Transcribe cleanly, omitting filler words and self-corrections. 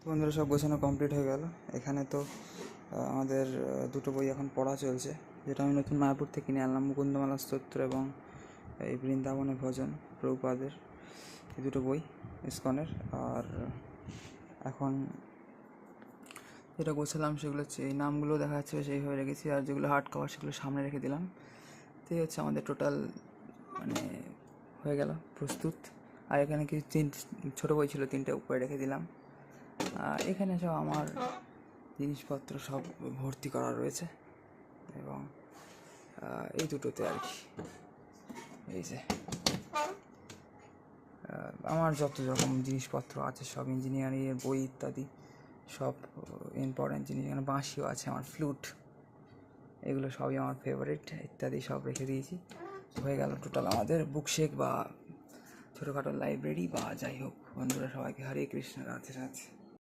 বন্ধুরা, সব গোছানো কমপ্লিট হয়ে গেল। এখানে তো আমাদের দুটো বই এখন পড়া চলছে, যেটা আমি নতুন মায়াপুর থেকে কিনে আনলাম, মুকুন্দমালা স্তোত্র এবং এই বৃন্দাবনে ভজন প্রভুপাদের, এই দুটো বই ইস্কনের। আর এখন যেটা গোছালাম সেগুলো হচ্ছে এই নামগুলো দেখা যাচ্ছে সেইভাবে রেখেছি, আর যেগুলো হার্ড কভার সেগুলো সামনে রেখে দিলাম। তো এই হচ্ছে আমাদের টোটাল হয়ে গেল প্রস্তুত। আর এখানে কিছু ছোটো বই ছিল, তিনটে উপরে রেখে দিলাম। এখানে সব আমার জিনিসপত্র সব ভর্তি করা রয়েছে, এবং এই দুটোতে আর কি এই যে আমার যত রকম জিনিসপত্র আছে সব ইঞ্জিনিয়ারিংয়ের বই ইত্যাদি সব ইম্পর্ট্যান্ট জিনিস। এখানে বাঁশিও আছে, আমার ফ্লুট, এগুলো সবই আমার ফেভারিট ইত্যাদি সব রেখে দিয়েছি। হয়ে গেল টোটাল আমাদের বুকশেক বা ছোটোখাটো লাইব্রেরি বা যাই হোক। বন্ধুরা, সবাইকে হরে কৃষ্ণ, রাধে রাধে।